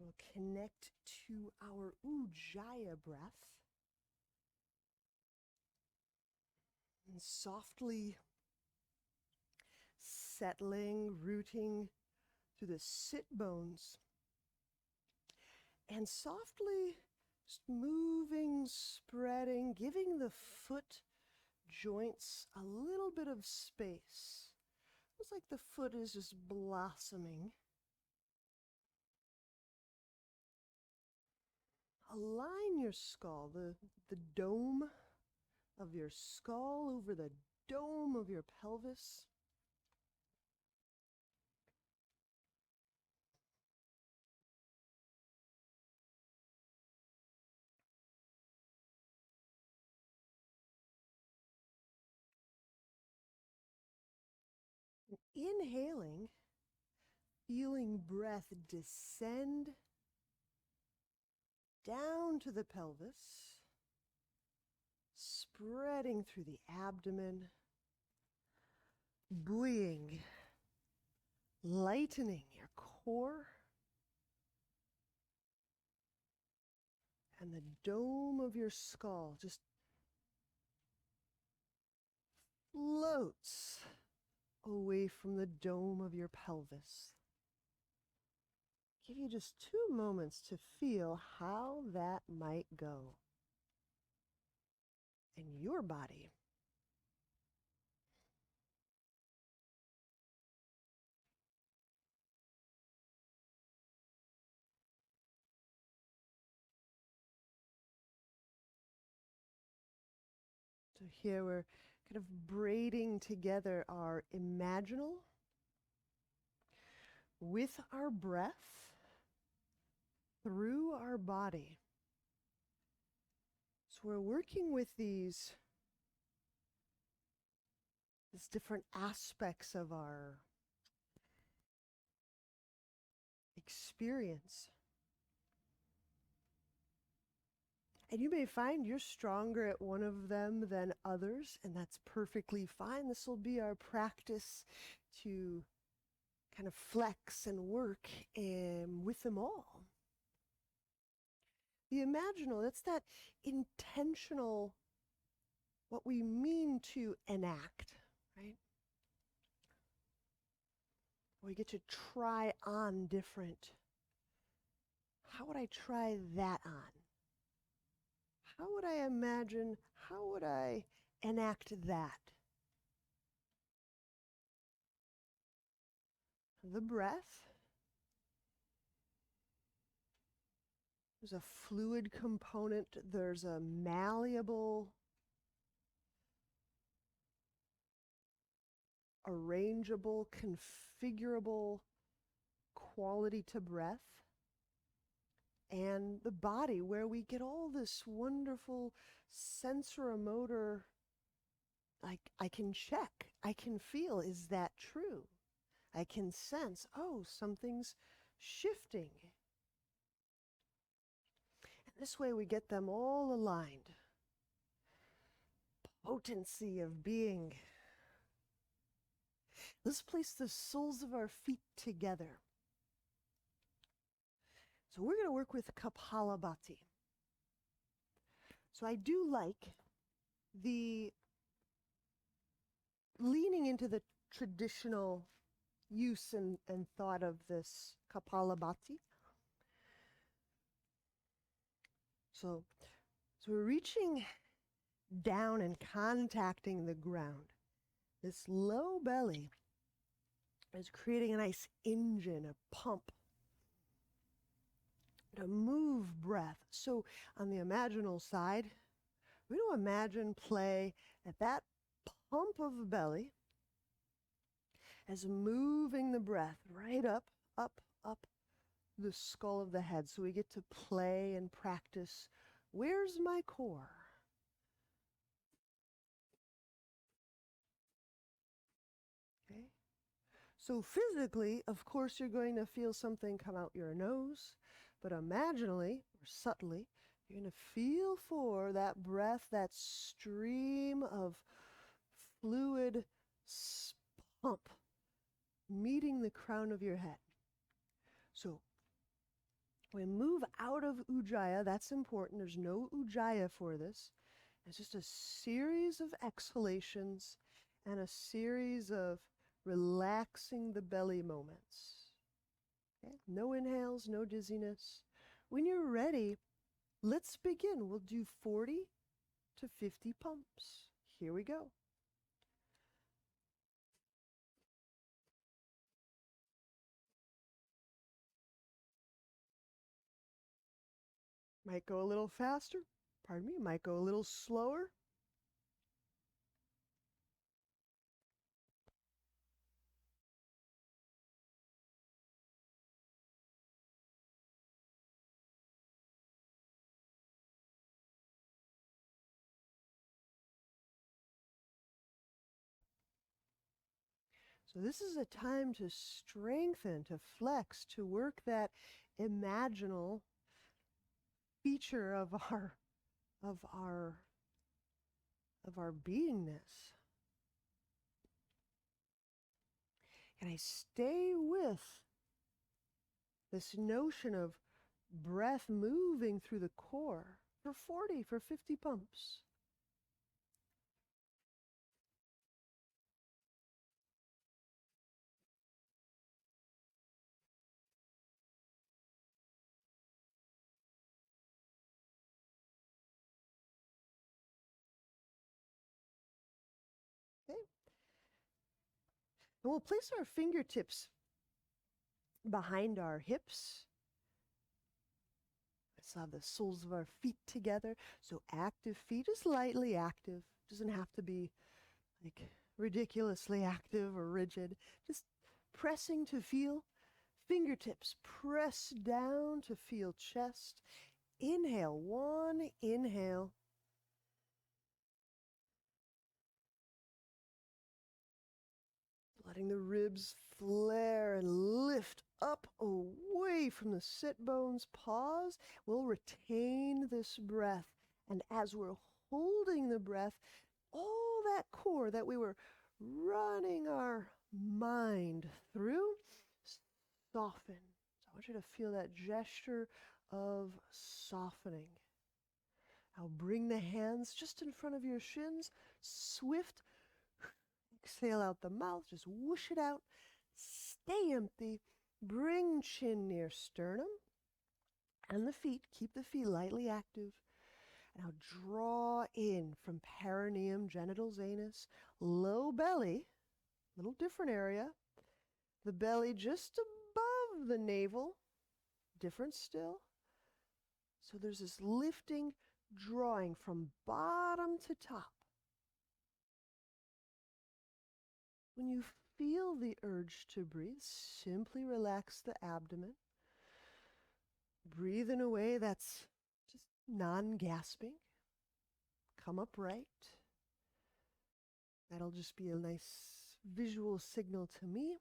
We'll connect to our Ujjayi breath and softly settling, rooting through the sit bones and softly just moving, spreading, giving the foot joints a little bit of space. It's like the foot is just blossoming. Align your skull, the dome of your skull over the dome of your pelvis. Inhaling, feeling breath descend down to the pelvis, spreading through the abdomen, buoying, lightening your core, and the dome of your skull just floats away from the dome of your pelvis. Give you just 2 moments to feel how that might go in your body. So here we're kind of braiding together our imaginal with our breath through our body. So we're working with these different aspects of our experience. And you may find you're stronger at one of them than others, and that's perfectly fine. This will be our practice to kind of flex and work with them all. The imaginal, that's that intentional, what we mean to enact, right? We get to try on different. How would I try that on? How would I imagine, how would I enact that? The breath. There's a fluid component. There's a malleable, arrangeable, configurable quality to breath. And the body, where we get all this wonderful sensoromotor, like I can check, I can feel, is that true? I can sense, oh, something's shifting. And this way we get them all aligned. Potency of being. Let's place the soles of our feet together. So we're going to work with Kapalabhati. So I do like the leaning into the traditional use and thought of this Kapalabhati. So we're reaching down and contacting the ground. This low belly is creating a nice engine, a pump to move breath. So on the imaginal side, we do imagine play at that pump of the belly as moving the breath right up, up, up the skull of the head. So we get to play and practice. Where's my core? Okay. So physically, of course, you're going to feel something come out your nose, but imaginally or subtly, you're going to feel for that breath, that stream of fluid pump meeting the crown of your head. So We move out of ujjayi. That's important. There's no ujjayi for this. It's just a series of exhalations and a series of relaxing the belly moments. Okay? No inhales, no dizziness. When you're ready, let's begin. We'll do 40 to 50 pumps. Here we go. Might go a little faster. Pardon me, might go a little slower. So this is a time to strengthen, to flex, to work that imaginal feature of of our of our beingness. And I stay with this notion of breath moving through the core for 40, for 50 pumps. Okay? And we'll place our fingertips behind our hips. Let's have the soles of our feet together. So active feet is lightly active. Doesn't have to be like ridiculously active or rigid. Just pressing to feel. Fingertips press down to feel chest. Inhale, one inhale. Letting the ribs flare and lift up away from the sit bones. Pause. We'll retain this breath. And as we're holding the breath, all that core that we were running our mind through, soften. So I want you to feel that gesture of softening. Now bring the hands just in front of your shins. Swift exhale out the mouth, just whoosh it out. Stay empty. Bring chin near sternum. And the feet, keep the feet lightly active. Now draw in from perineum, genitals, anus, low belly, little different area. The belly just above the navel, different still. So there's this lifting, drawing from bottom to top. When you feel the urge to breathe, simply relax the abdomen. Breathe in a way that's just non-gasping. Come upright. That'll just be a nice visual signal to me.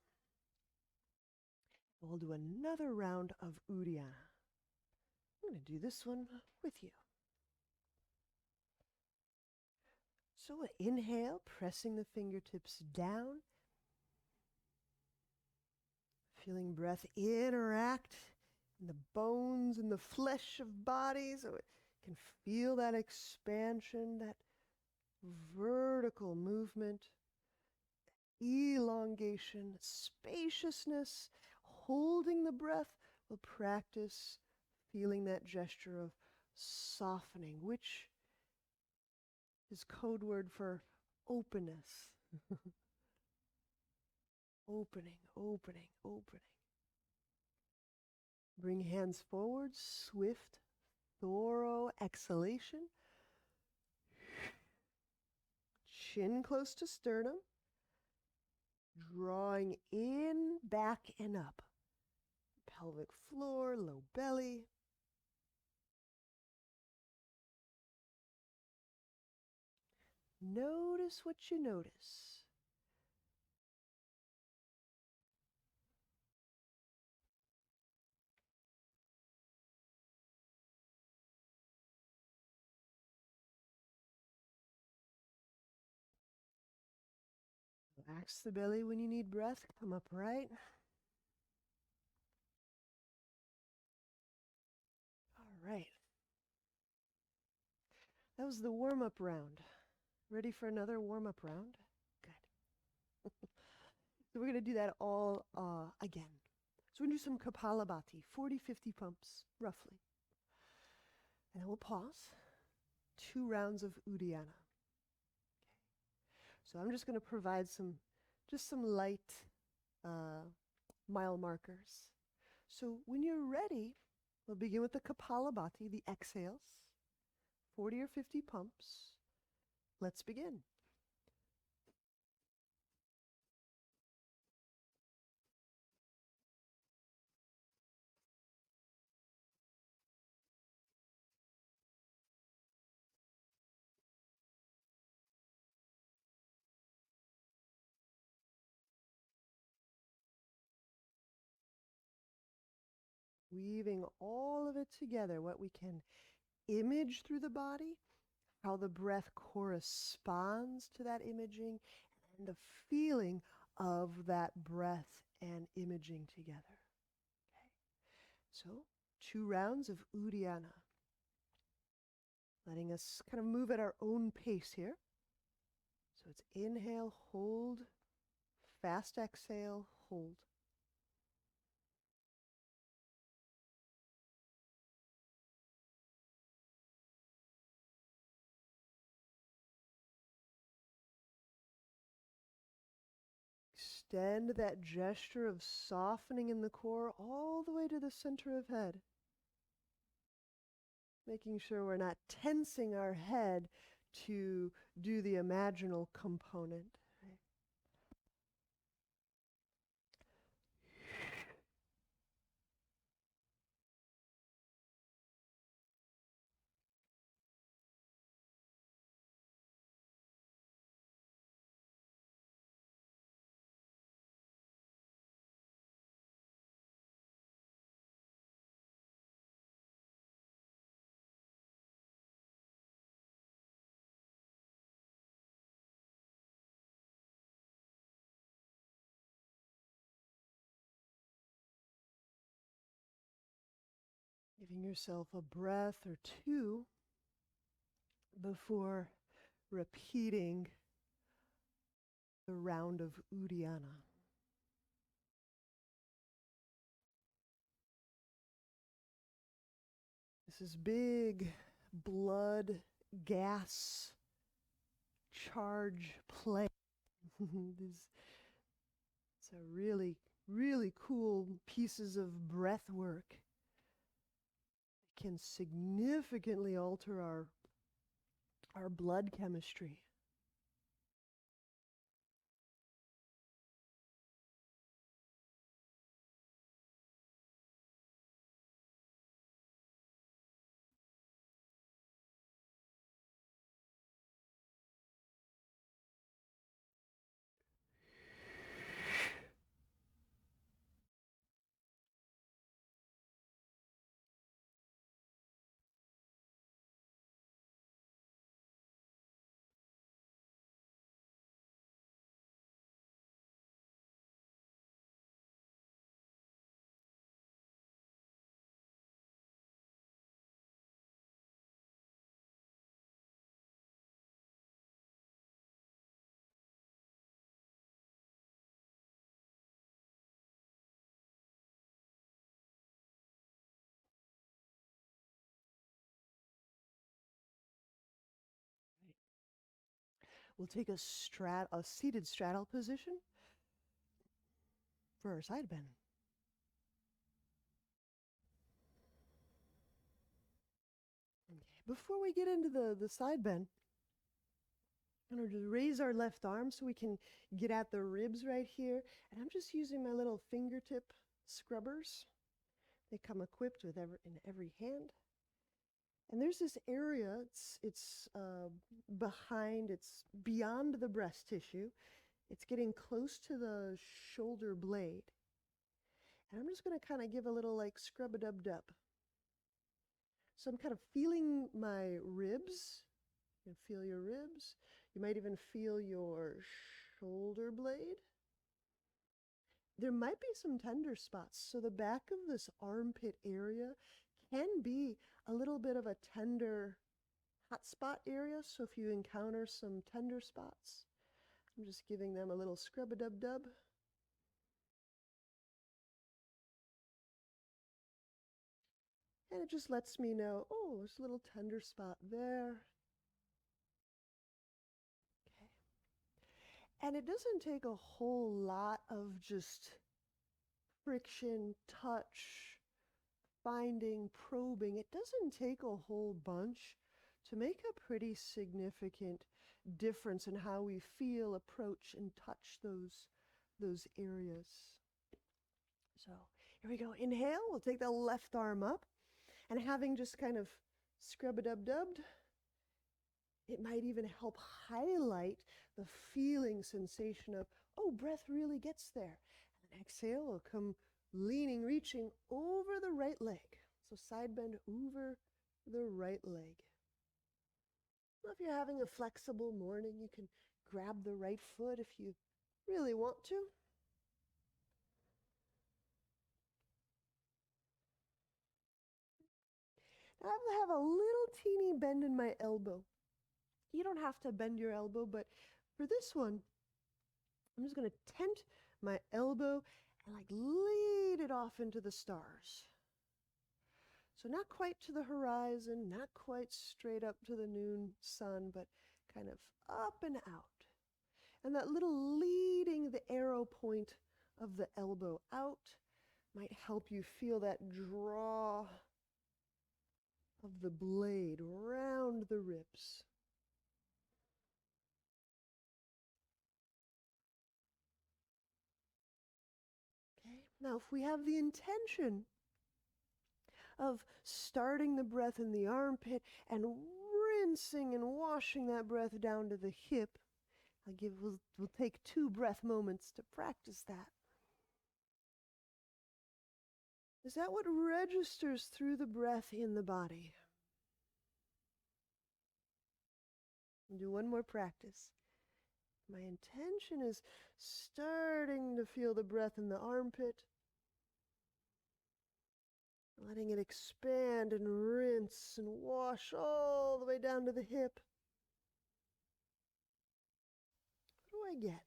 We'll do another round of Uddiyana. I'm going to do this one with you. So inhale, pressing the fingertips down. Feeling breath interact in the bones and the flesh of body, so it can feel that expansion, that vertical movement, elongation, spaciousness. Holding the breath, we'll practice feeling that gesture of softening, which is code word for openness. Opening, opening, opening. Bring hands forward, swift, thorough exhalation. Chin close to sternum. Drawing in, back, and up. Pelvic floor, low belly. Notice what you notice. Relax the belly when you need breath. Come upright. right. That was the warm-up round. Ready for another warm-up round? Good. So we're going to do that all again. So we're going to do some Kapalabhati, 40, 50 pumps, roughly. And then we'll pause. 2 rounds of Uddiyana. Okay. So I'm just going to provide some light mile markers. So when you're ready, we'll begin with the Kapalabhati, the exhales. 40 or 50 pumps. Let's begin. Weaving all of it together, what we can image through the body, how the breath corresponds to that imaging, and the feeling of that breath and imaging together. Okay. So 2 rounds of Uddiyana. Letting us kind of move at our own pace here. So it's inhale, hold, fast exhale, hold. Extend that gesture of softening in the core all the way to the center of head. Making sure we're not tensing our head to do the imaginal component. Right? Giving yourself a breath or 2 before repeating the round of Uddiyana. This is big blood, gas, charge play. It's a really, really cool pieces of breath work. It can significantly alter our blood chemistry. We'll take a seated straddle position for our side bend. Okay. Before we get into the side bend, I'm going to just raise our left arm so we can get at the ribs right here. And I'm just using my little fingertip scrubbers. They come equipped with in every hand. And there's this area, it's behind, it's beyond the breast tissue. It's getting close to the shoulder blade. And I'm just going to kind of give a little like scrub-a-dub-dub. So I'm kind of feeling my ribs. You can feel your ribs. You might even feel your shoulder blade. There might be some tender spots. So the back of this armpit area can be a little bit of a tender hot spot area. So if you encounter some tender spots, I'm just giving them a little scrub-a-dub-dub. And it just lets me know, oh, there's a little tender spot there. Okay. And it doesn't take a whole lot of just friction, touch, finding, probing. It doesn't take a whole bunch to make a pretty significant difference in how we feel, approach, and touch those areas. So here we go. Inhale, we'll take the left arm up, and having just kind of scrub-a-dub-dubbed, it might even help highlight the feeling sensation of, oh, breath really gets there. And exhale, we'll come leaning, reaching over the right leg. So side bend over the right leg. Well, if you're having a flexible morning, you can grab the right foot if you really want to. Now I have a little teeny bend in my elbow. You don't have to bend your elbow, but for this one, I'm just going to tent my elbow and like lead it off into the stars. So not quite to the horizon, not quite straight up to the noon sun, but kind of up and out. And that little leading the arrow point of the elbow out might help you feel that draw of the blade around the ribs. Okay. Now, if we have the intention of starting the breath in the armpit and rinsing and washing that breath down to the hip, we'll take 2 breath moments to practice that. Is that what registers through the breath in the body? I'll do one more practice. My intention is starting to feel the breath in the armpit, letting it expand and rinse and wash all the way down to the hip. What do I get?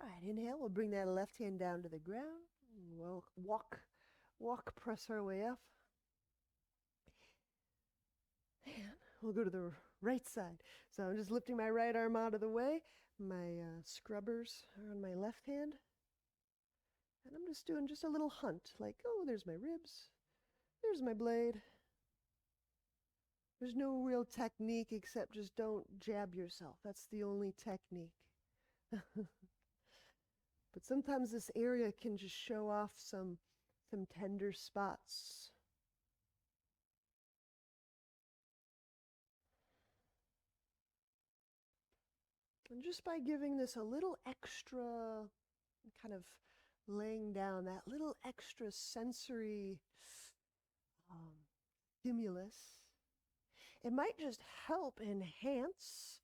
All right, inhale. We'll bring that left hand down to the ground. We'll walk, press our way up. And we'll go to the right side. So I'm just lifting my right arm out of the way. My scrubbers are on my left hand. And I'm just doing just a little hunt, like, oh, there's my ribs. There's my blade. There's no real technique except just don't jab yourself. That's the only technique. But sometimes this area can just show off some tender spots. And just by giving this a little extra, kind of laying down that little extra sensory stimulus, it might just help enhance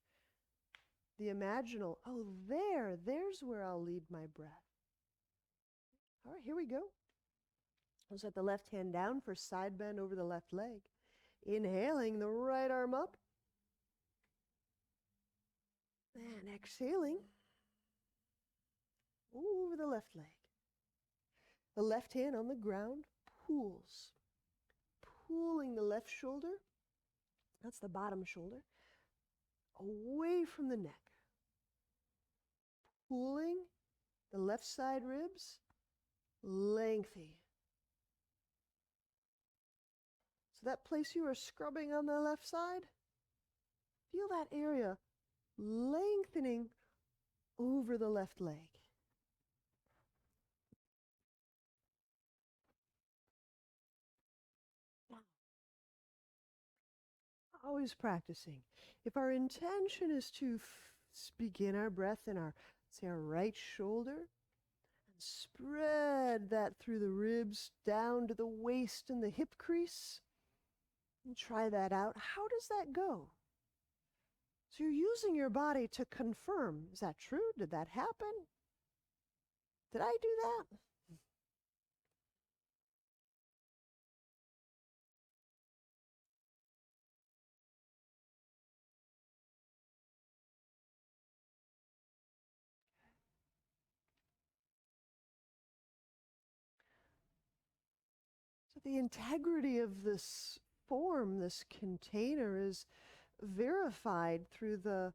the imaginal. Oh, there's where I'll lead my breath. All right, here we go. I'll set the left hand down for side bend over the left leg. Inhaling the right arm up. And exhaling over the left leg. The left hand on the ground pulls. Pulling the left shoulder, that's the bottom shoulder, away from the neck. Pulling the left side ribs, lengthy. So that place you are scrubbing on the left side, feel that area lengthening over the left leg. Always practicing. If our intention is to begin our breath in our right shoulder, and spread that through the ribs down to the waist and the hip crease, and try that out. How does that go? So you're using your body to confirm, is that true? Did that happen? Did I do that? So the integrity of this form, this container, is verified through the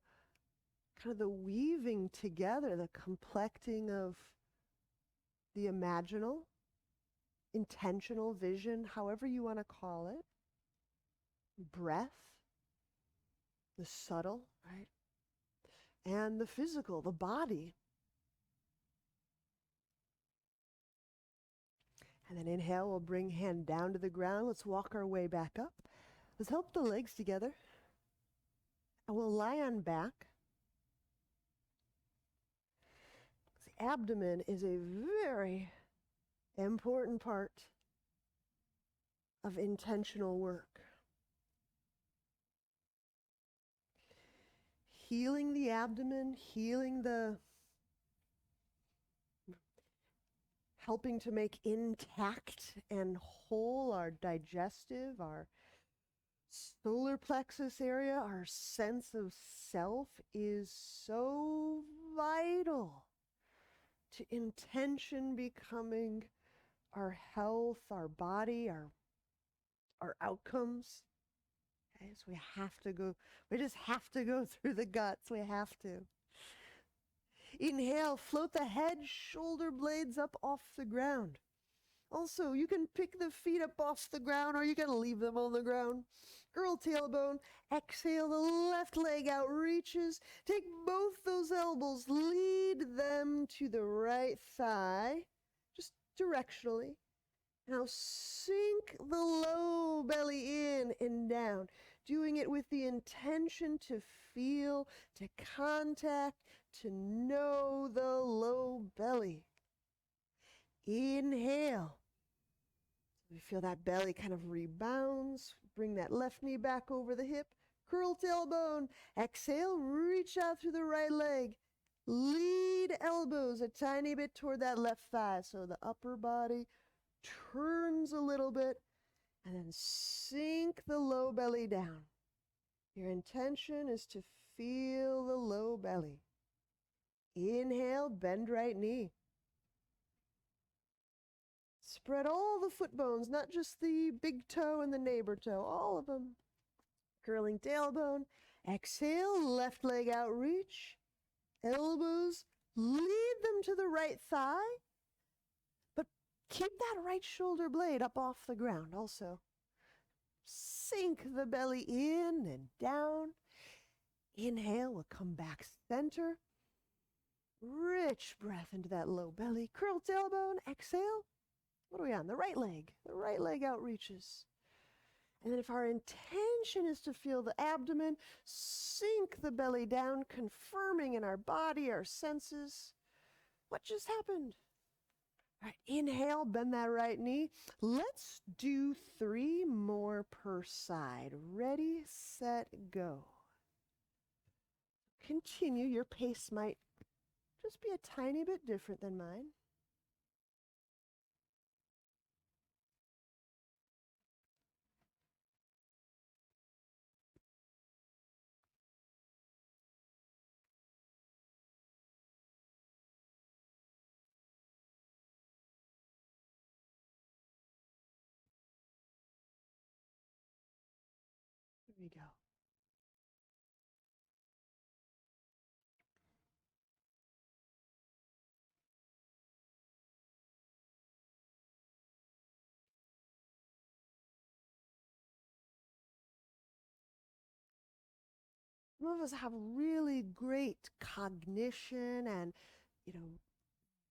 kind of the weaving together, the complecting of the imaginal, intentional vision, however you want to call it, breath, the subtle, right? And the physical, the body. And then inhale, we'll bring hand down to the ground. Let's walk our way back up. Let's help the legs together. And we'll lie on back. The abdomen is a very important part of intentional work. Healing the abdomen, helping to make intact and whole our digestive, our solar plexus area, our sense of self is so vital to intention becoming our health, our body, our outcomes. Okay, so we just have to go through the guts. We have to. Inhale, float the head, shoulder blades up off the ground. Also, you can pick the feet up off the ground or you can leave them on the ground. Curl tailbone, exhale, the left leg out reaches. Take both those elbows, lead them to the right thigh, just directionally. Now sink the low belly in and down, doing it with the intention to feel, to contact, to know the low belly. Inhale. We feel that belly kind of rebounds. Bring that left knee back over the hip. Curl tailbone. Exhale, reach out through the right leg. Lead elbows a tiny bit toward that left thigh so the upper body turns a little bit, and then sink the low belly down. Your intention is to feel the low belly. Inhale, bend right knee. Spread all the foot bones, not just the big toe and the neighbor toe, all of them. Curling tailbone. Exhale, left leg out reach. Elbows, lead them to the right thigh. But keep that right shoulder blade up off the ground also. Sink the belly in and down. Inhale, we'll come back center. Rich breath into that low belly. Curl tailbone, exhale. What are we on? The right leg. The right leg out reaches. And then if our intention is to feel the abdomen, sink the belly down, confirming in our body, our senses. What just happened? All right, inhale, bend that right knee. Let's do 3 more per side. Ready, set, go. Continue. Your pace might just be a tiny bit different than mine. Here we go. Some of us have really great cognition and,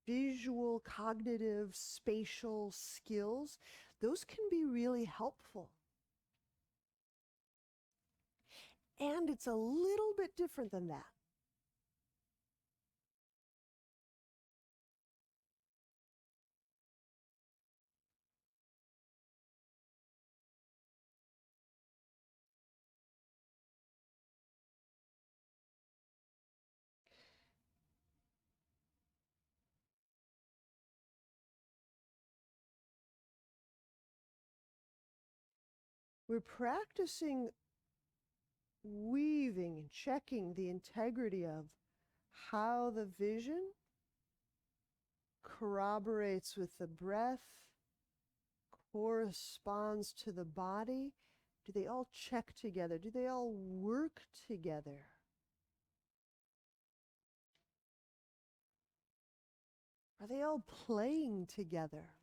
visual, cognitive, spatial skills. Those can be really helpful. And it's a little bit different than that. We're practicing weaving and checking the integrity of how the vision corroborates with the breath, corresponds to the body. Do they all check together? Do they all work together? Are they all playing together?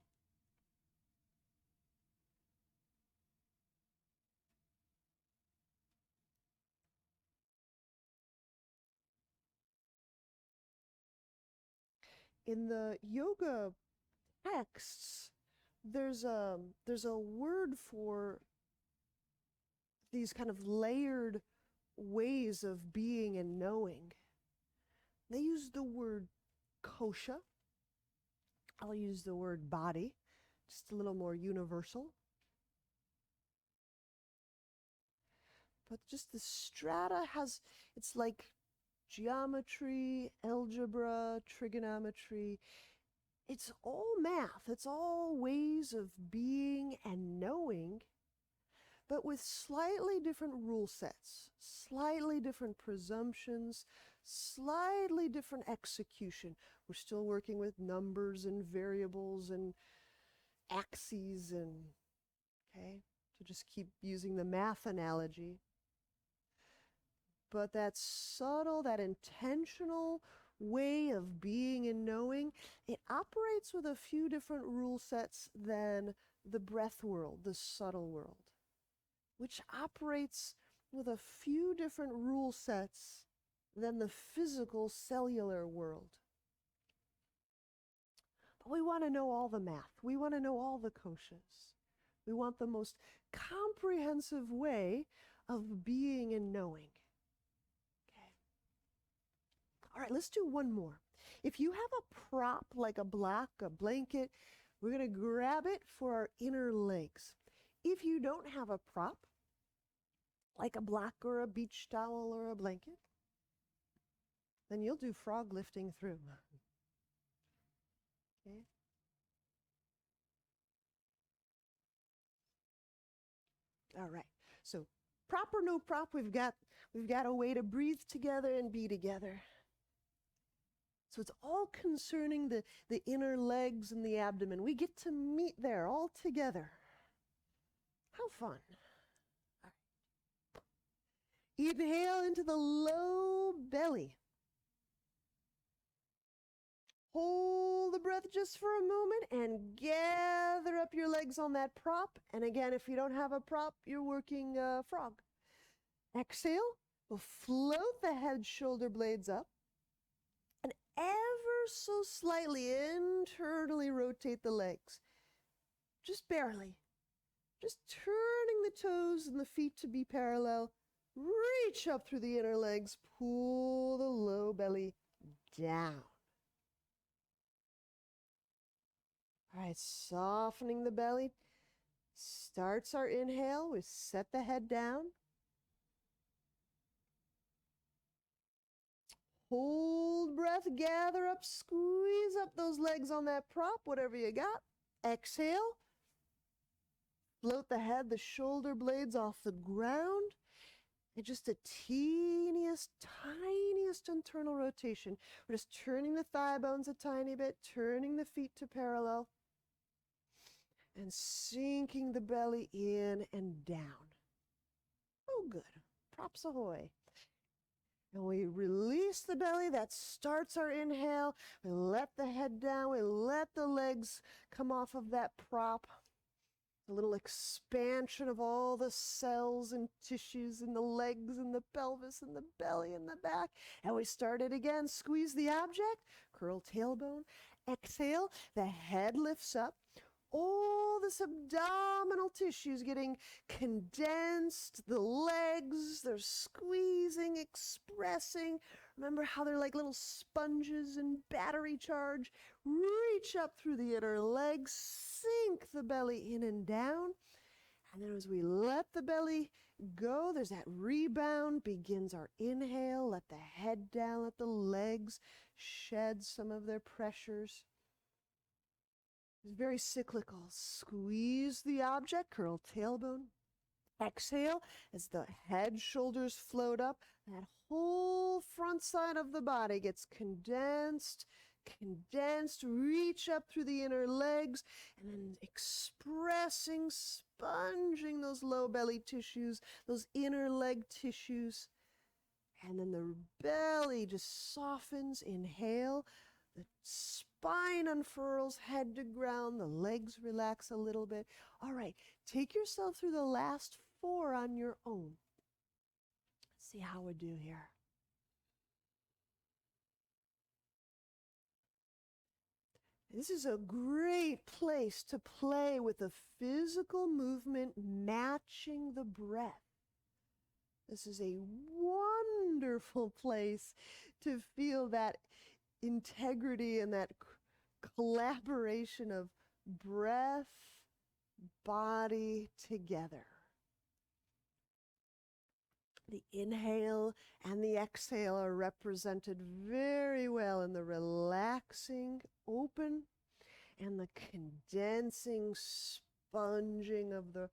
In the yoga texts, there's a word for these kind of layered ways of being and knowing. They use the word kosha. I'll use the word body, just a little more universal. But just the strata has, it's like geometry, algebra, trigonometry. It's all math. It's all ways of being and knowing, but with slightly different rule sets, slightly different presumptions, slightly different execution. We're still working with numbers and variables and axes and, okay, to just keep using the math analogy. But that subtle, that intentional way of being and knowing, it operates with a few different rule sets than the breath world, the subtle world, which operates with a few different rule sets than the physical cellular world. But we want to know all the math. We want to know all the koshas. We want the most comprehensive way of being and knowing. Okay. All right, let's do one more. If you have a prop like a block, a blanket, we're going to grab it for our inner legs. If you don't have a prop, like a block or a beach towel or a blanket, then you'll do frog lifting through. Okay. All right. So prop or no prop, we've got a way to breathe together and be together. So it's all concerning the inner legs and the abdomen. We get to meet there all together. How fun. All right. Inhale into the low belly. Hold the breath just for a moment and gather up your legs on that prop. And again, if you don't have a prop, you're working frog. Exhale, we'll float the head, shoulder blades up. And ever so slightly internally rotate the legs. Just barely. Just turning the toes and the feet to be parallel. Reach up through the inner legs. Pull the low belly down. All right, softening the belly. Starts our inhale. We set the head down. Hold breath, gather up, squeeze up those legs on that prop, whatever you got. Exhale. Float the head, the shoulder blades off the ground. And just a tiniest internal rotation. We're just turning the thigh bones a tiny bit, turning the feet to parallel, and sinking the belly in and down. Oh, good. Props ahoy. And we release the belly. That starts our inhale. We let the head down. We let the legs come off of that prop. A little expansion of all the cells and tissues in the legs and the pelvis and the belly and the back. And we start it again. Squeeze the object. Curl tailbone. Exhale. The head lifts up. All this abdominal tissue is getting condensed. The legs, they're squeezing, expressing. Remember how they're like little sponges in battery charge. Reach up through the inner legs, sink the belly in and down. And then as we let the belly go, there's that rebound, begins our inhale. Let the head down, let the legs shed some of their pressures. It's very cyclical. Squeeze the object, curl tailbone. Exhale as the head, shoulders float up. That whole front side of the body gets condensed, condensed. Reach up through the inner legs and then expressing, sponging those low belly tissues, those inner leg tissues. And then the belly just softens. Inhale. The spine unfurls, head to ground. The legs relax a little bit. All right, take yourself through the last 4 on your own. Let's see how we do here. This is a great place to play with the physical movement matching the breath. This is a wonderful place to feel that integrity and that collaboration of breath, body together. The inhale and the exhale are represented very well in the relaxing, open, and the condensing, sponging of the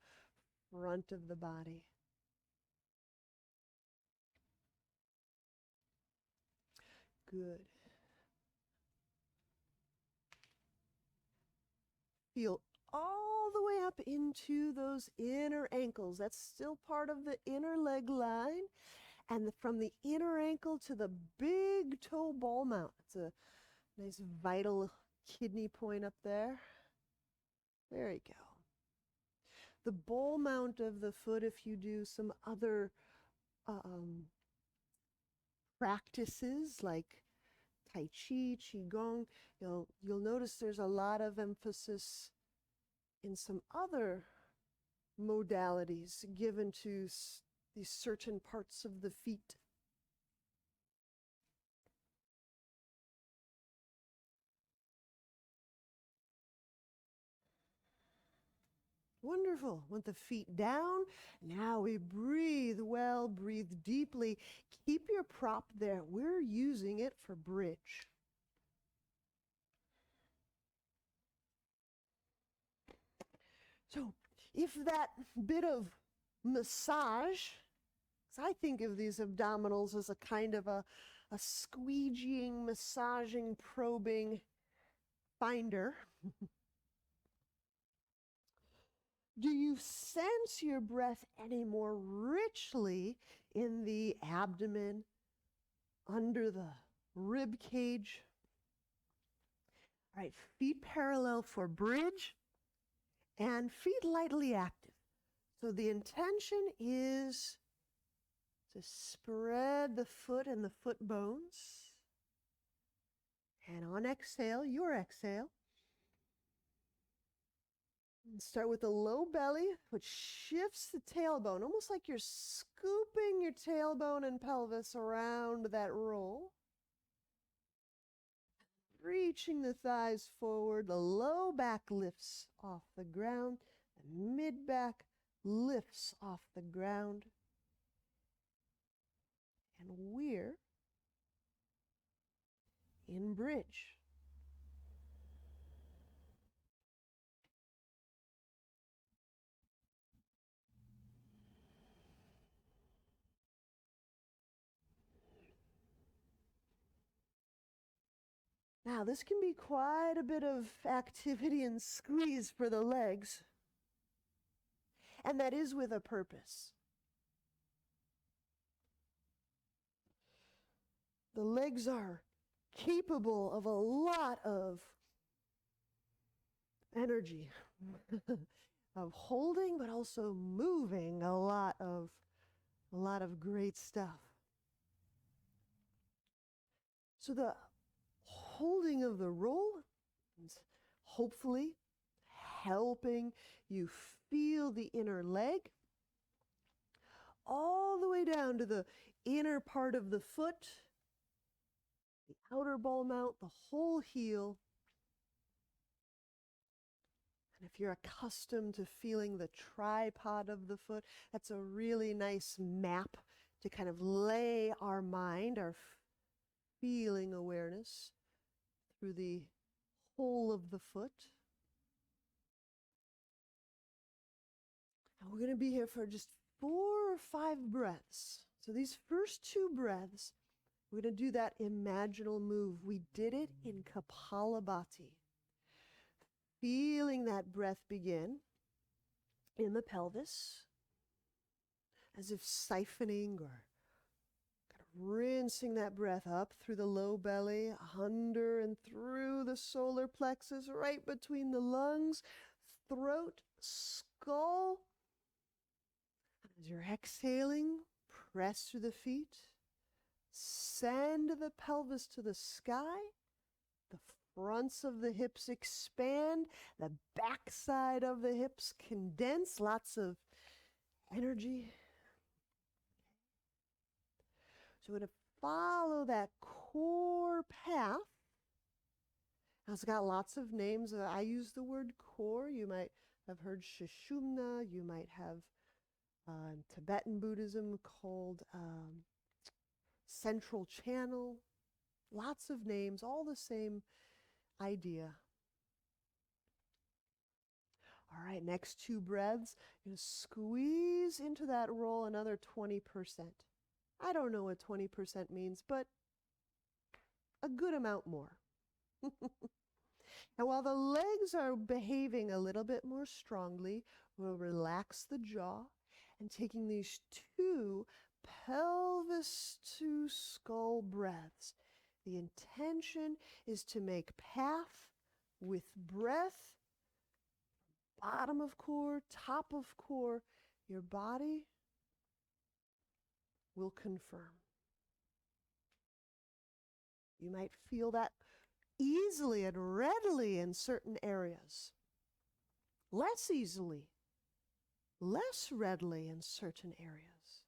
front of the body. Good. Feel all the way up into those inner ankles. That's still part of the inner leg line. And from the inner ankle to the big toe ball mount. It's a nice vital kidney point up there. There you go. The ball mount of the foot, if you do some other practices like Tai Chi, Qigong, you'll notice there's a lot of emphasis in some other modalities given to these certain parts of the feet. Wonderful. Want the feet down. Now we breathe well, breathe deeply. Keep your prop there. We're using it for bridge. So if that bit of massage, because I think of these abdominals as a kind of a squeegeeing, massaging, probing finder. Do you sense your breath any more richly in the abdomen, under the rib cage? All right, feet parallel for bridge and feet lightly active. So the intention is to spread the foot and the foot bones. And on exhale, your exhale, and start with the low belly, which shifts the tailbone, almost like you're scooping your tailbone and pelvis around that roll. Reaching the thighs forward, the low back lifts off the ground, the mid back lifts off the ground. And we're in bridge. Now, this can be quite a bit of activity and squeeze for the legs, and that is with a purpose. The legs are capable of a lot of energy, of holding, but also moving a lot of great stuff. So the holding of the roll is hopefully helping you feel the inner leg all the way down to the inner part of the foot, the outer ball mount, the whole heel. And if you're accustomed to feeling the tripod of the foot, that's a really nice map to kind of lay our mind, our feeling awareness through the whole of the foot. And we're going to be here for just 4 or 5 breaths. So these first 2 breaths, we're going to do that imaginal move. We did it in Kapalabhati. Feeling that breath begin in the pelvis, as if siphoning or kind of rinsing that breath up through the low belly, under and through the solar plexus, right between the lungs, throat, skull. As you're exhaling, press through the feet, send the pelvis to the sky, the fronts of the hips expand, the backside of the hips condense, lots of energy. So we're going to follow that core path. Now it's got lots of names. I use the word core. You might have heard Sushumna. You might have Tibetan Buddhism called central channel. Lots of names, all the same idea. All right, next 2 breaths. You're going to squeeze into that roll another 20%. I don't know what 20% means, but a good amount more. And while the legs are behaving a little bit more strongly, we'll relax the jaw and taking these 2 pelvis to skull breaths. The intention is to make path with breath, bottom of core, top of core. Your body will confirm. You might feel that easily and readily in certain areas, less easily, less readily in certain areas.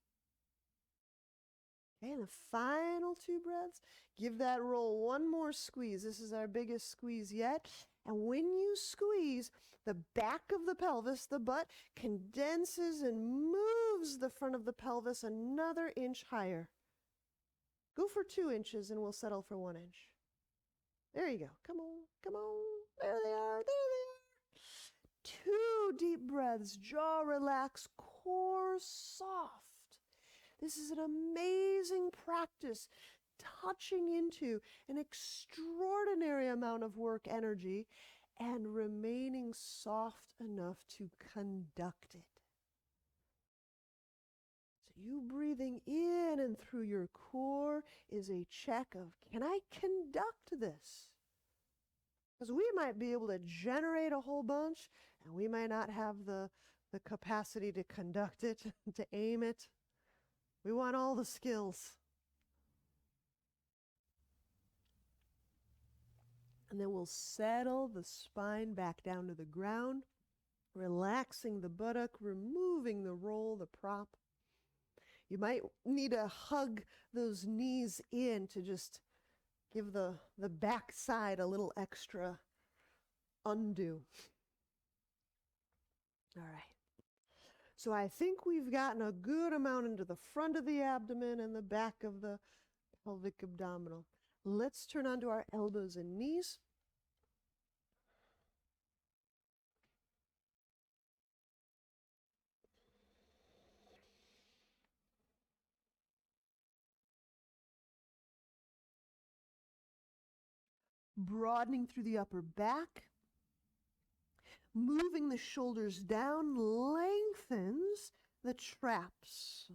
Okay, and the final 2 breaths, give that roll one more squeeze. This is our biggest squeeze yet. And when you squeeze, the back of the pelvis, the butt, condenses and moves the front of the pelvis another inch higher. Go for 2 inches and we'll settle for 1 inch. There you go. Come on, come on. There they are, there they are. 2 deep breaths, jaw relaxed, core soft. This is an amazing practice, touching into an extraordinary amount of work energy and remaining soft enough to conduct it. So you breathing in and through your core is a check of, can I conduct this? Because we might be able to generate a whole bunch, and we might not have the capacity to conduct it, to aim it. We want all the skills. And then we'll settle the spine back down to the ground, relaxing the buttock, removing the roll, the prop. You might need to hug those knees in to just give the back side a little extra undo. All right. So I think we've gotten a good amount into the front of the abdomen and the back of the pelvic abdominal. Let's turn onto our elbows and knees. Broadening through the upper back. Moving the shoulders down lengthens the traps.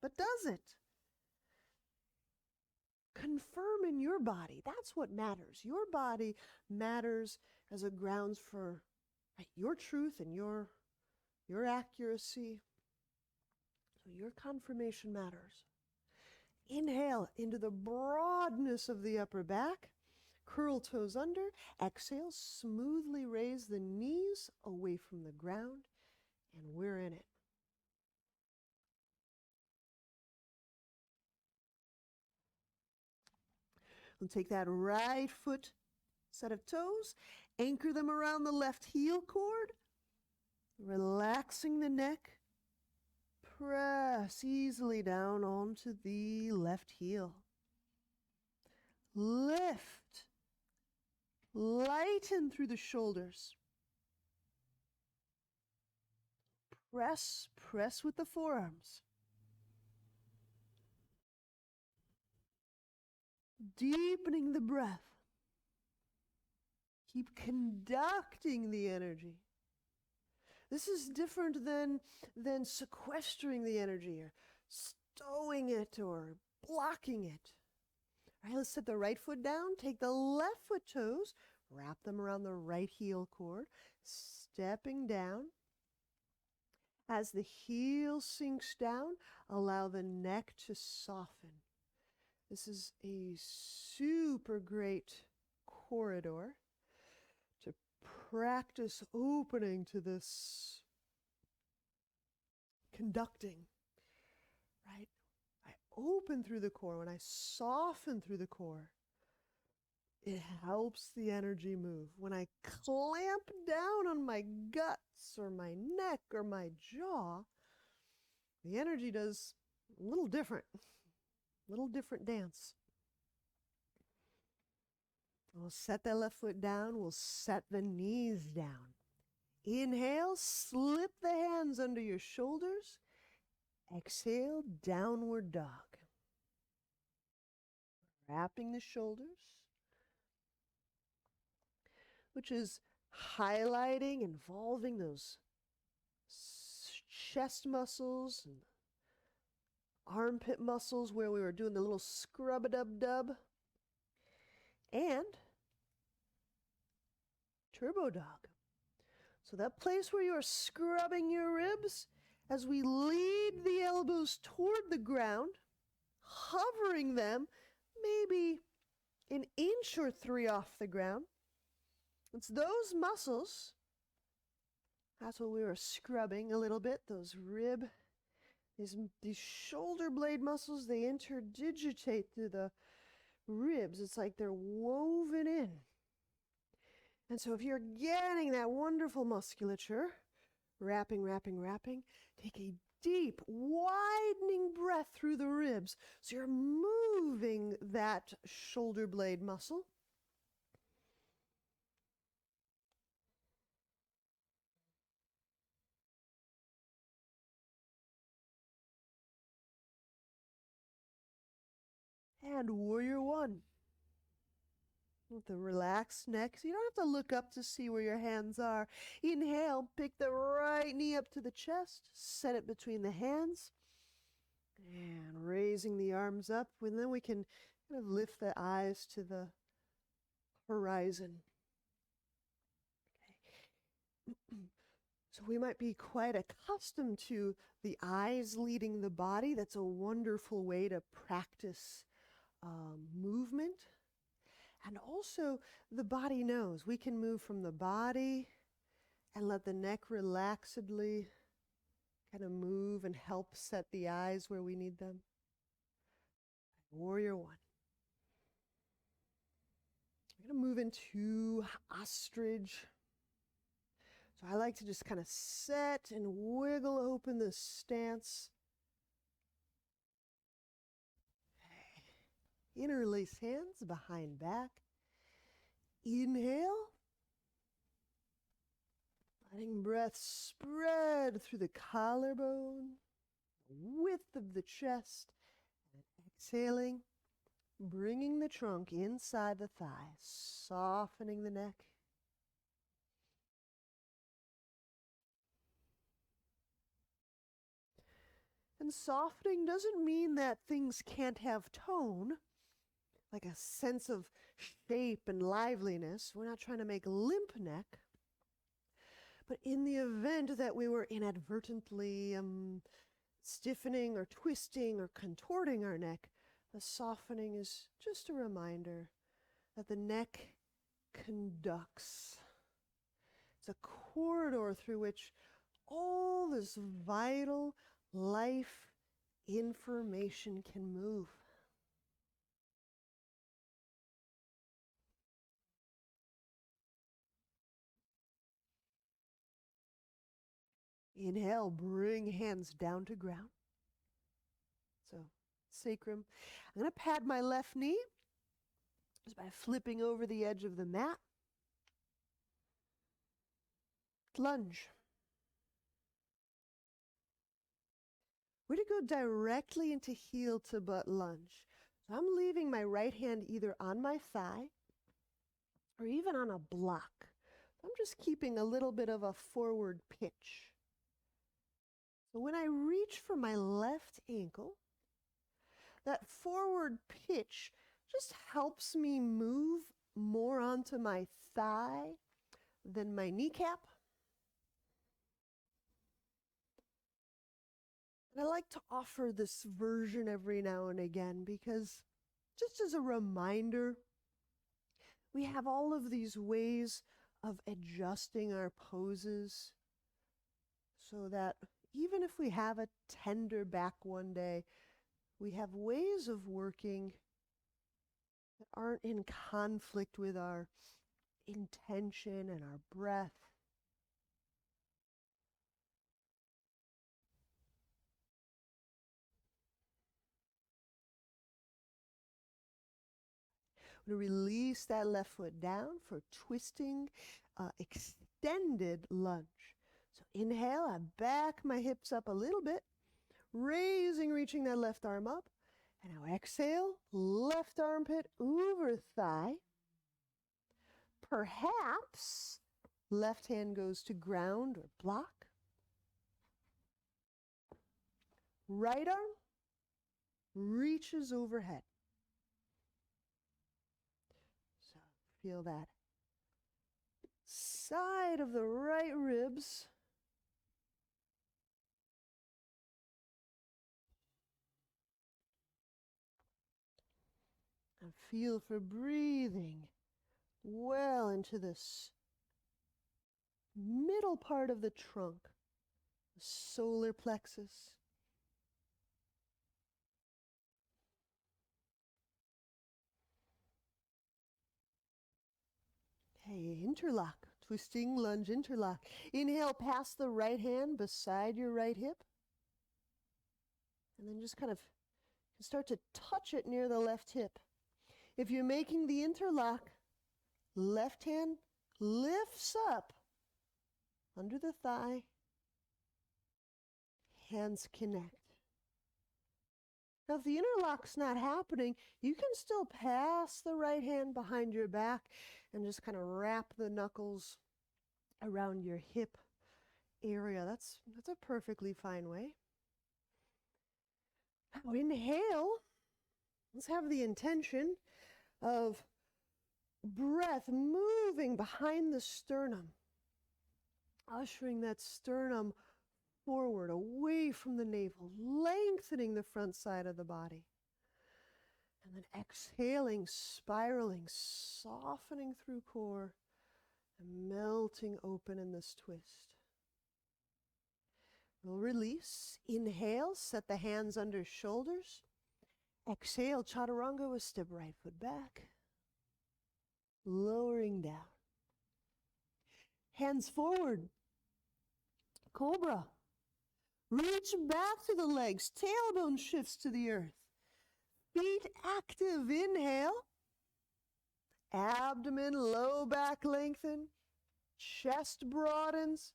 But does it? Confirm in your body. That's what matters. Your body matters as a grounds for your truth and your accuracy. So your confirmation matters. Inhale into the broadness of the upper back. Curl toes under. Exhale, smoothly raise the knees away from the ground, and we're in it. We'll take that right foot set of toes, anchor them around the left heel cord, relaxing the neck, press easily down onto the left heel. Lift, lighten through the shoulders. Press with the forearms. Deepening the breath. Keep conducting the energy. This is different than sequestering the energy or stowing it or blocking it. All right, let's set the right foot down. Take the left foot toes, wrap them around the right heel cord, stepping down. As the heel sinks down, allow the neck to soften. This is a super great corridor to practice opening to this conducting, right? I open through the core. When I soften through the core, it helps the energy move. When I clamp down on my guts or my neck or my jaw, the energy does a little different dance. We'll set that left foot down. We'll set the knees down. Inhale, slip the hands under your shoulders. Exhale, downward dog. Wrapping the shoulders, which is highlighting, involving those chest muscles and armpit muscles where we were doing the little scrub-a-dub-dub. And turbo dog. So that place where you're scrubbing your ribs, as we lead the elbows toward the ground, hovering them maybe an inch or 3 off the ground. It's those muscles, that's what we were scrubbing a little bit, those rib, these shoulder blade muscles, they interdigitate through the ribs. It's like they're woven in. And so if you're getting that wonderful musculature, wrapping, take a deep, widening breath through the ribs. So you're moving that shoulder blade muscle. And warrior one. With the relaxed neck, so you don't have to look up to see where your hands are. Inhale, pick the right knee up to the chest, set it between the hands, and raising the arms up. And then we can kind of lift the eyes to the horizon. Okay. So we might be quite accustomed to the eyes leading the body. That's a wonderful way to practice movement. And also, the body knows. We can move from the body and let the neck relaxedly kind of move and help set the eyes where we need them. Warrior one. We're going to move into ostrich. So I like to just kind of set and wiggle open the stance. Interlace hands behind back. Inhale. Letting breath spread through the collarbone, width of the chest. And exhaling, bringing the trunk inside the thigh, softening the neck. And softening doesn't mean that things can't have tone, like a sense of shape and liveliness. We're not trying to make limp neck. But in the event that we were inadvertently stiffening or twisting or contorting our neck, the softening is just a reminder that the neck conducts. It's a corridor through which all this vital life information can move. Inhale, bring hands down to ground. So, sacrum. I'm going to pad my left knee just by flipping over the edge of the mat. Lunge. we're to go directly into heel to butt lunge. So I'm leaving my right hand either on my thigh or even on a block. I'm just keeping a little bit of a forward pitch. So when I reach for my left ankle, that forward pitch just helps me move more onto my thigh than my kneecap. And I like to offer this version every now and again because just as a reminder, we have all of these ways of adjusting our poses so that even if we have a tender back one day, we have ways of working that aren't in conflict with our intention and our breath. I'm going to release that left foot down for twisting, extended lunge. So inhale, I back my hips up a little bit, raising, reaching that left arm up. And now exhale, left armpit over thigh. Perhaps left hand goes to ground or block. Right arm reaches overhead. So feel that side of the right ribs. And feel for breathing well into this middle part of the trunk, the solar plexus. Okay, interlock, twisting lunge interlock. Inhale, pass the right hand beside your right hip. And then just kind of start to touch it near the left hip. If you're making the interlock, left hand lifts up under the thigh, hands connect. Now, if the interlock's not happening, you can still pass the right hand behind your back and just kind of wrap the knuckles around your hip area. That's a perfectly fine way. Now, inhale. Let's have the intention of breath moving behind the sternum, ushering that sternum forward, away from the navel, lengthening the front side of the body. And then exhaling, spiraling, softening through core, and melting open in this twist. We'll release. Inhale, set the hands under shoulders. Exhale, chaturanga with step right foot back. Lowering down. Hands forward. Cobra. Reach back through the legs. Tailbone shifts to the earth. Feet active. Inhale. Abdomen, low back lengthen. Chest broadens.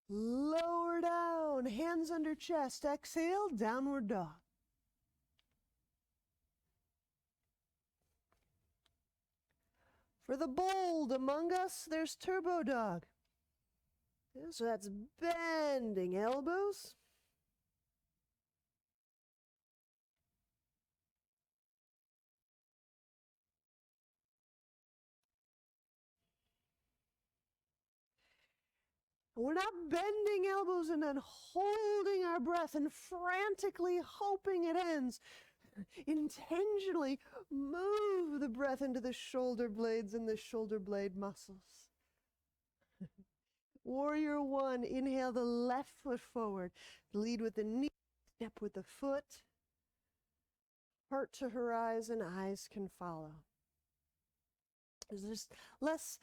Lower down. Hands under chest. Exhale. Downward dog. For the bold among us, there's turbo dog. So that's bending elbows. We're not bending elbows and then holding our breath and frantically hoping it ends. Intentionally move the breath into the shoulder blades and the shoulder blade muscles. Warrior one, inhale the left foot forward. Lead with the knee, step with the foot. Heart to horizon, eyes can follow. There's just less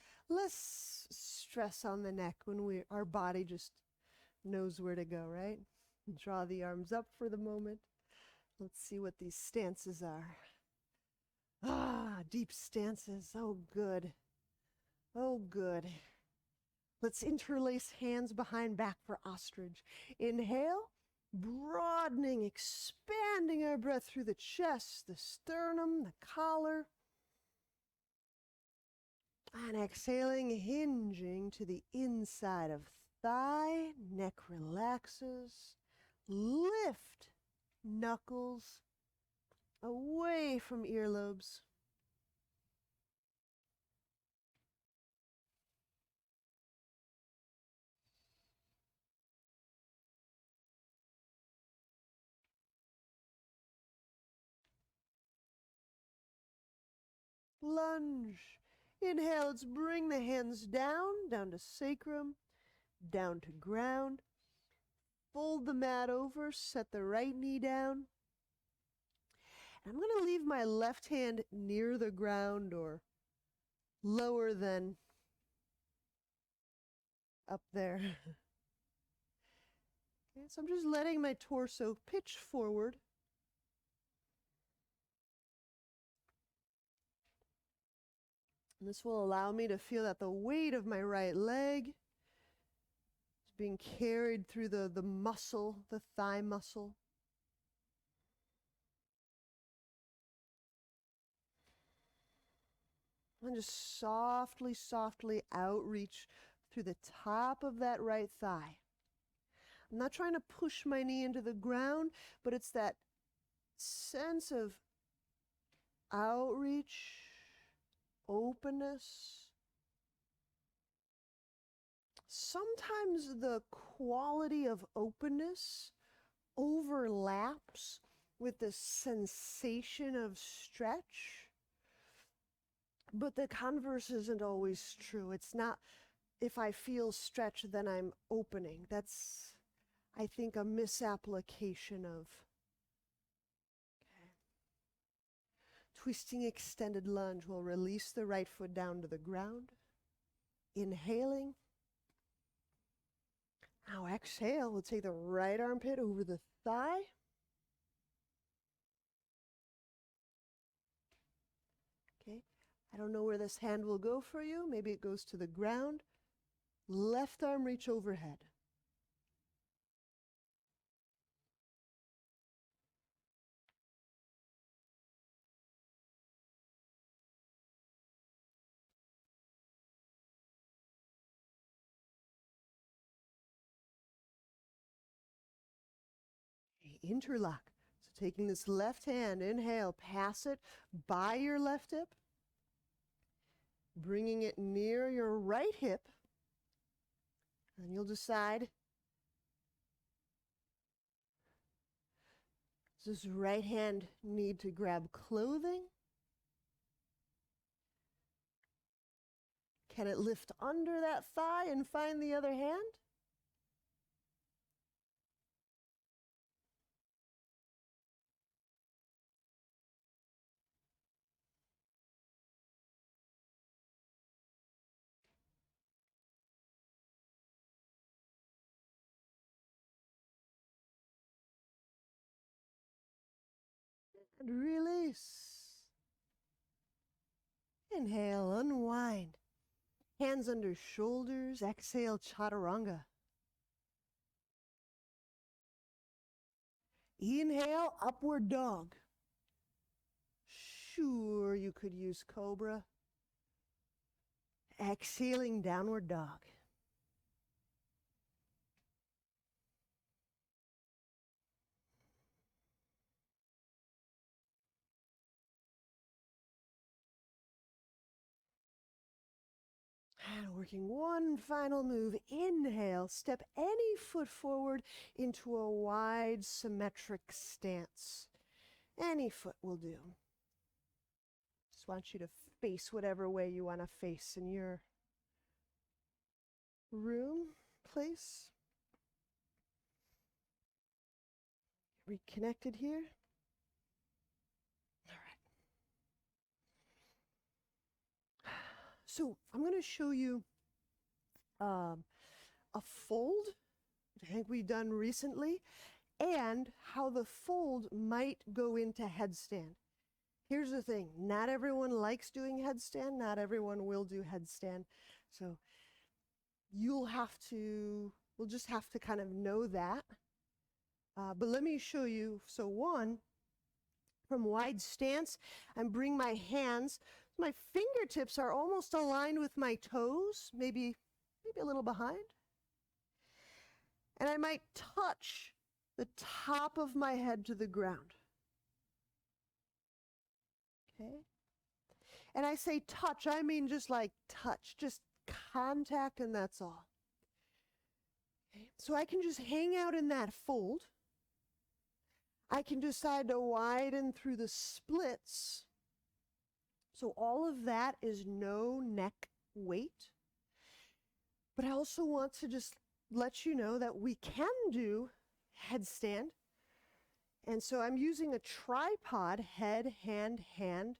stress on the neck when our body just knows where to go, right? Draw the arms up for the moment. Let's see what these stances are. Deep stances. Oh, good. Oh, good. Let's interlace hands behind back for ostrich. Inhale, broadening, expanding our breath through the chest, the sternum, the collar. And exhaling, hinging to the inside of thigh, neck relaxes. Lift knuckles away from earlobes. Lunge. Inhale, let's bring the hands down to sacrum, down to ground. Fold the mat over, set the right knee down. I'm going to leave my left hand near the ground or lower than up there. Okay, so I'm just letting my torso pitch forward. And this will allow me to feel that the weight of my right leg is being carried through the muscle, the thigh muscle. And just softly, softly outreach through the top of that right thigh. I'm not trying to push my knee into the ground, but it's that sense of outreach, openness. Sometimes the quality of openness overlaps with the sensation of stretch. But the converse isn't always true. It's not, if I feel stretch, then I'm opening. That's, I think, a misapplication of. Okay. Twisting extended lunge will release the right foot down to the ground. Inhaling. Now exhale, we'll take the right armpit over the thigh. Okay. I don't know where this hand will go for you. Maybe it goes to the ground. Left arm reach overhead. Interlock. So taking this left hand, inhale, pass it by your left hip. Bringing it near your right hip. And you'll decide, does this right hand need to grab clothing? Can it lift under that thigh and find the other hand? And release. Inhale, unwind. Hands under shoulders. Exhale, chaturanga. Inhale, upward dog. Sure, you could use cobra. Exhaling, downward dog. And working one final move. Inhale, step any foot forward into a wide symmetric stance. Any foot will do. Just want you to face whatever way you want to face in your room, place. Reconnected here. All right. So I'm going to show you a fold I think we've done recently, and how the fold might go into headstand. Here's the thing, not everyone likes doing headstand, not everyone will do headstand. So we'll just have to kind of know that. But let me show you. So one, from wide stance, and bring my hands. My fingertips are almost aligned with my toes, maybe a little behind. And I might touch the top of my head to the ground. Okay? And I say touch, I mean just like touch, just contact, and that's all. Okay? So I can just hang out in that fold. I can decide to widen through the splits. So all of that is no neck weight. But I also want to just let you know that we can do headstand. And so I'm using a tripod, head, hand, hand,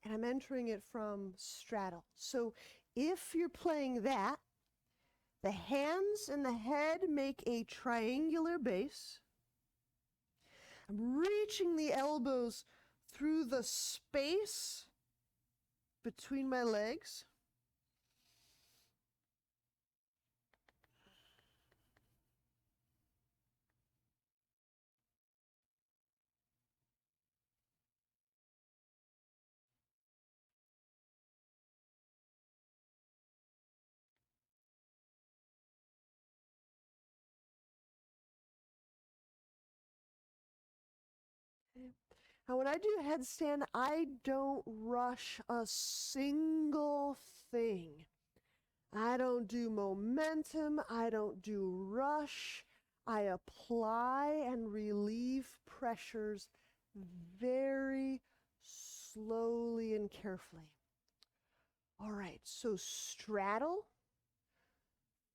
and I'm entering it from straddle. So if you're playing that, the hands and the head make a triangular base. I'm reaching the elbows through the space between my legs. Now, when I do headstand, I don't rush a single thing. I don't do momentum. I don't do rush. I apply and relieve pressures very slowly and carefully. All right, so straddle,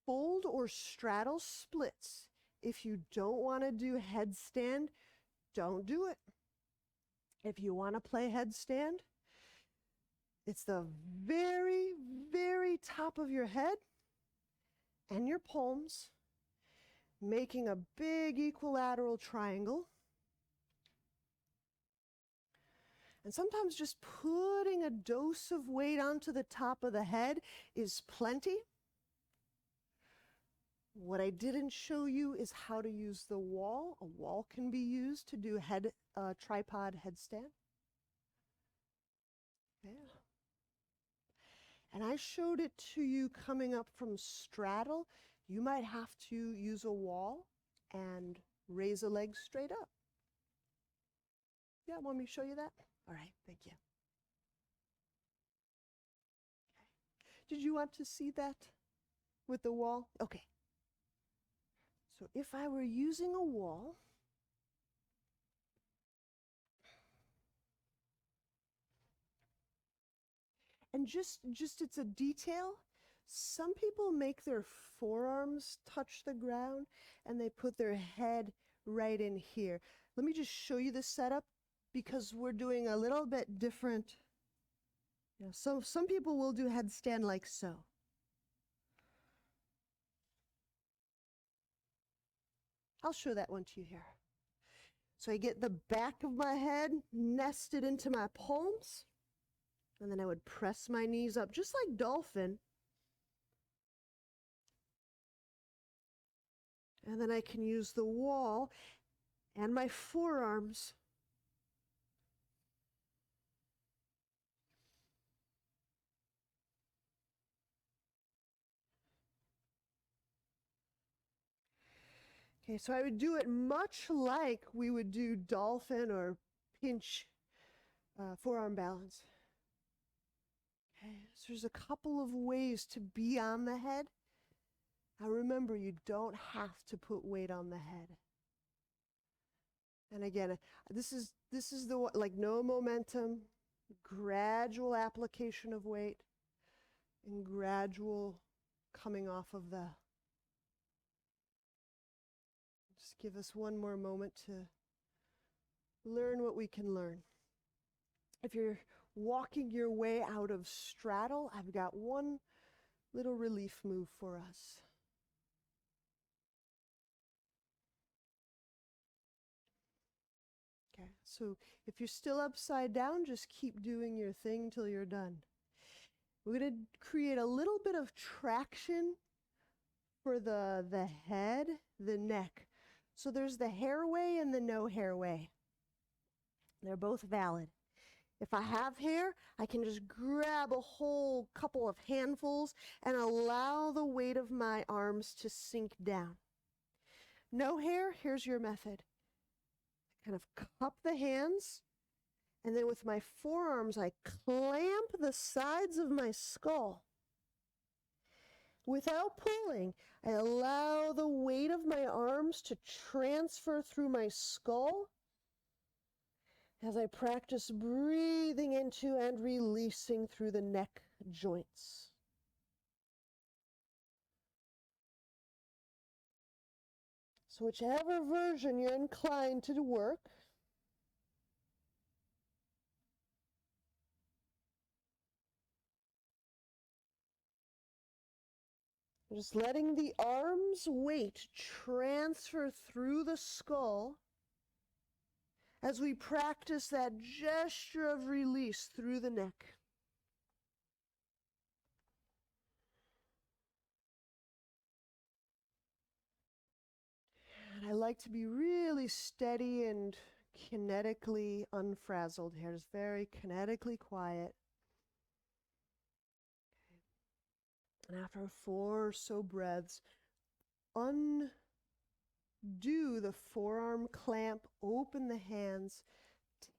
fold or straddle splits. If you don't want to do headstand, don't do it. If you want to play headstand, it's the very, very top of your head and your palms, making a big equilateral triangle. And sometimes just putting a dose of weight onto the top of the head is plenty. What I didn't show you is how to use the wall. A wall can be used to do tripod headstand. Yeah. And I showed it to you coming up from straddle. You might have to use a wall and raise a leg straight up. Yeah, want me to show you that? All right, thank you. Okay. Did you want to see that with the wall? Okay. So if I were using a wall, and just it's a detail, some people make their forearms touch the ground and they put their head right in here. Let me just show you the setup because we're doing a little bit different. You know, some people will do headstand like so. I'll show that one to you here. So I get the back of my head nested into my palms, and then I would press my knees up just like dolphin. And then I can use the wall and my forearms. Okay, so I would do it much like we would do dolphin or pinch forearm balance. Okay, so there's a couple of ways to be on the head. Now remember, you don't have to put weight on the head. And again, this is the like no momentum, gradual application of weight, and gradual coming off of the. Just give us one more moment to learn what we can learn. If you're walking your way out of straddle, I've got one little relief move for us. Okay, so if you're still upside down, just keep doing your thing till you're done. We're going to create a little bit of traction for the head, the neck. So there's the hair way and the no hair way. They're both valid. If I have hair, I can just grab a whole couple of handfuls and allow the weight of my arms to sink down. No hair, here's your method. Kind of cup the hands, and then with my forearms, I clamp the sides of my skull. Without pulling, I allow the weight of my arms to transfer through my skull as I practice breathing into and releasing through the neck joints. So whichever version you're inclined to work, just letting the arm's weight transfer through the skull as we practice that gesture of release through the neck. And I like to be really steady and kinetically unfrazzled here, just very kinetically quiet. And after 4 or so breaths, undo the forearm clamp, open the hands,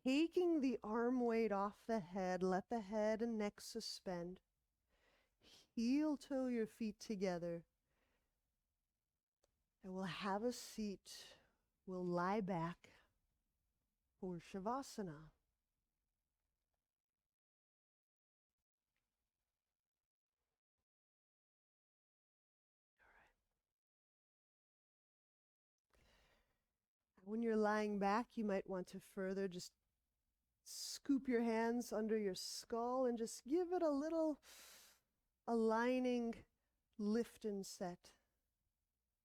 taking the arm weight off the head, let the head and neck suspend. Heel toe your feet together. And we'll have a seat. We'll lie back for Shavasana. When you're lying back, you might want to further just scoop your hands under your skull and just give it a little aligning lift and set.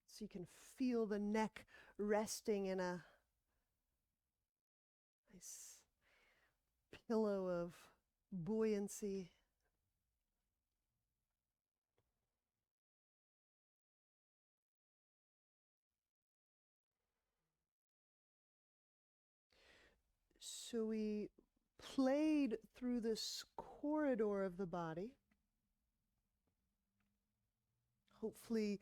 So you can feel the neck resting in a nice pillow of buoyancy. So we played through this corridor of the body, hopefully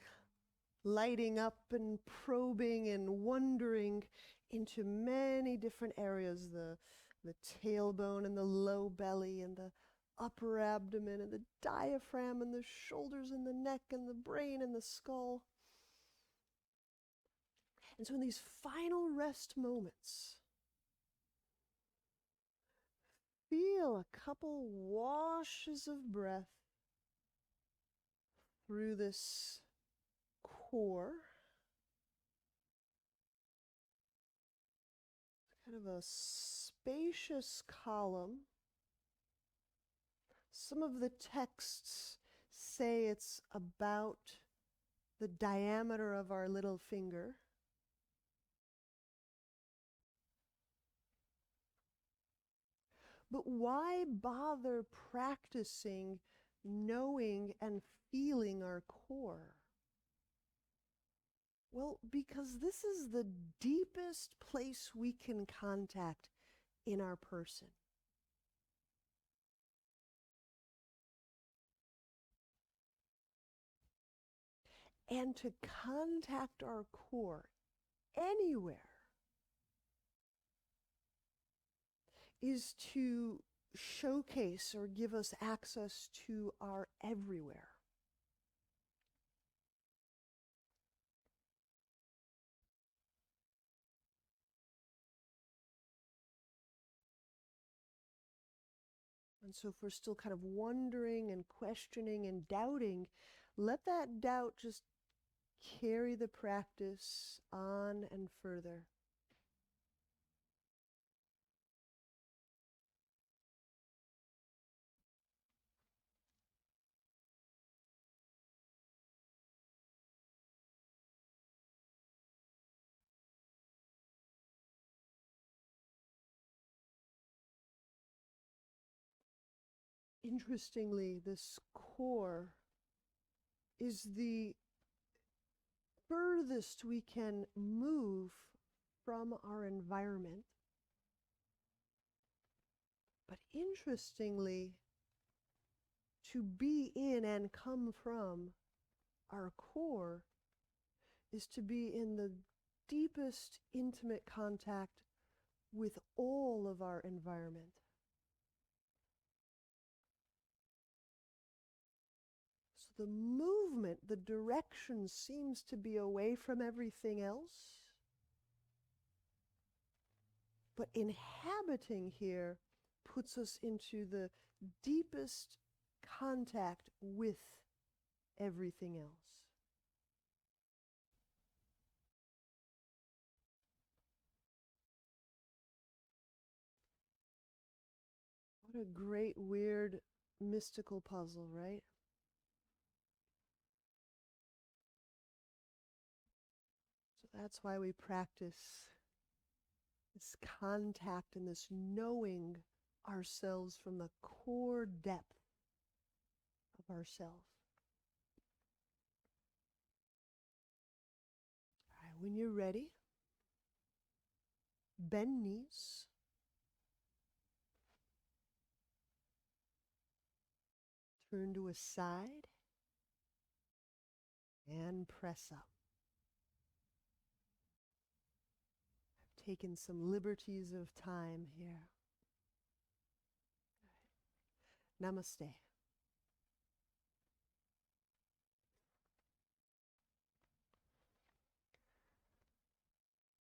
lighting up and probing and wondering into many different areas, the tailbone and the low belly and the upper abdomen and the diaphragm and the shoulders and the neck and the brain and the skull. And so in these final rest moments, feel a couple washes of breath through this core. Kind of a spacious column. Some of the texts say it's about the diameter of our little finger. But why bother practicing knowing and feeling our core? Well, because this is the deepest place we can contact in our person. And to contact our core anywhere is to showcase or give us access to our everywhere. And so if we're still kind of wondering and questioning and doubting, let that doubt just carry the practice on and further. Interestingly, this core is the furthest we can move from our environment. But interestingly, to be in and come from our core is to be in the deepest intimate contact with all of our environment. So the movement, the direction seems to be away from everything else. But inhabiting here puts us into the deepest contact with everything else. What a great, weird, mystical puzzle, right? So that's why we practice this contact and this knowing ourselves from the core depth of ourself. All right, when you're ready, bend knees. Turn to a side and press up. I've taken some liberties of time here. Namaste.